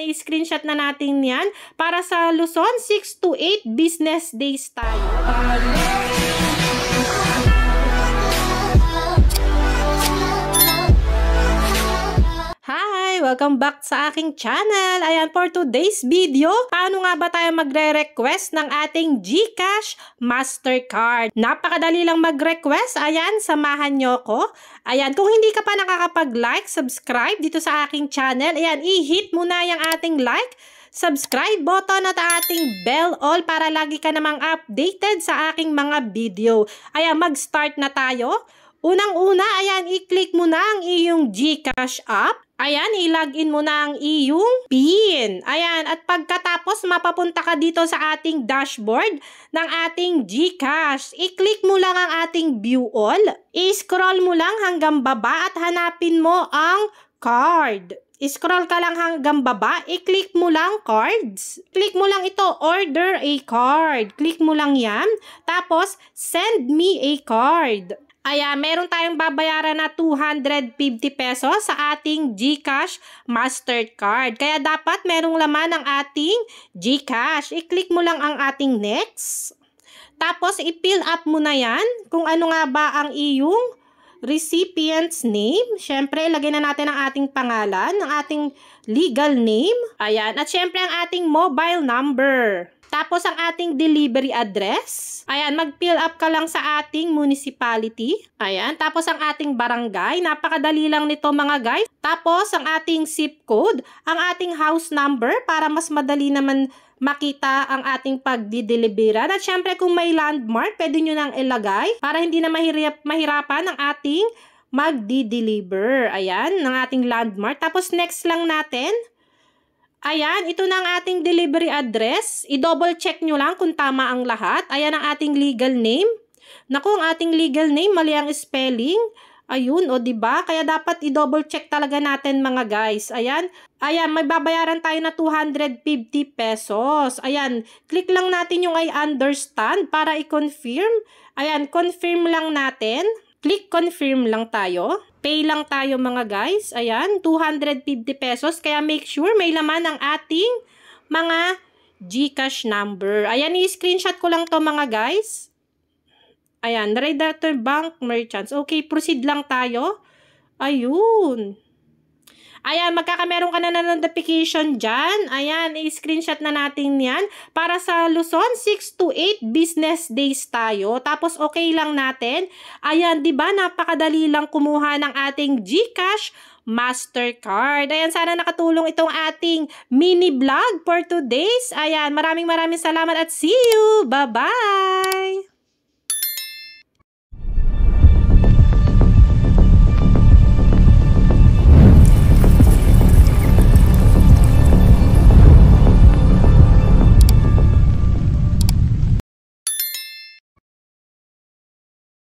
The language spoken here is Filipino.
I-screenshot na natin yan para sa Luzon, 6 to 8 business days tayo. Hi! Welcome back sa aking channel. Ayan, for today's video, paano nga ba tayo magre-request ng ating GCash Mastercard? Napakadali lang mag-request. Ayan, samahan nyo ko. Ayan, kung hindi ka pa nakakapag-like, subscribe dito sa aking channel. Ayan, i-hit mo na yung ating like, subscribe button at ating bell all para lagi ka namang updated sa aking mga video. Ayan, mag-start na tayo. Unang-una, ayan, i-click mo na ang iyong GCash app. Ayan, i-login mo na ang iyong PIN. Ayan, at pagkatapos mapapunta ka dito sa ating dashboard ng ating GCash. I-click mo lang ang ating view all. I-scroll mo lang hanggang baba at hanapin mo ang card. I-scroll ka lang hanggang baba, i-click mo lang cards. Click mo lang ito, order a card. Click mo lang yan. Tapos, send me a card. Ayan, meron tayong babayaran na 250 pesos sa ating GCash Mastercard. Kaya dapat merong laman ang ating GCash. I-click mo lang ang ating next. Tapos, i-fill up mo na yan kung ano nga ba ang iyong recipient's name. Siyempre, ilagay na natin ang ating pangalan, ang ating legal name. Ayan, at siyempre ang ating mobile number. Tapos ang ating delivery address. Ayan, mag-fill up ka lang sa ating municipality. Ayan, tapos ang ating barangay. Napakadali lang nito mga guys. Tapos ang ating zip code, ang ating house number para mas madali naman makita ang ating pagdideliveran. At syempre kung may landmark, pwede nyo nang ilagay para hindi na mahirapan ang ating magdi-deliver. Ayan, ng ating landmark. Tapos next lang natin. Ayan, ito na ang ating delivery address. I-double check nyo lang kung tama ang lahat. Ayan ang ating legal name. Naku, ang ating legal name, mali ang spelling. Ayun, o diba? Kaya dapat i-double check talaga natin mga guys. Ayan, ayan, may babayaran tayo na 250 pesos. Ayan, click lang natin yung I understand para i-confirm. Ayan, confirm lang natin. Click confirm lang tayo. Pay lang tayo mga guys. Ayan, 250 pesos. Kaya make sure may laman ang ating mga GCash number. Ayan, i-screenshot ko lang to mga guys. Ayan, Redactor Bank Merchants. Okay, proceed lang tayo. Ayun. Ayan, magkakameron ka na notification dyan. Ayan, i-screenshot na natin yan. Para sa Luzon, 6 to 8 business days tayo. Tapos, okay lang natin. Ayan, diba, napakadali lang kumuha ng ating GCash Mastercard. Ayan, sana nakatulong itong ating mini vlog for today's. Ayan, maraming salamat at see you. Bye-bye!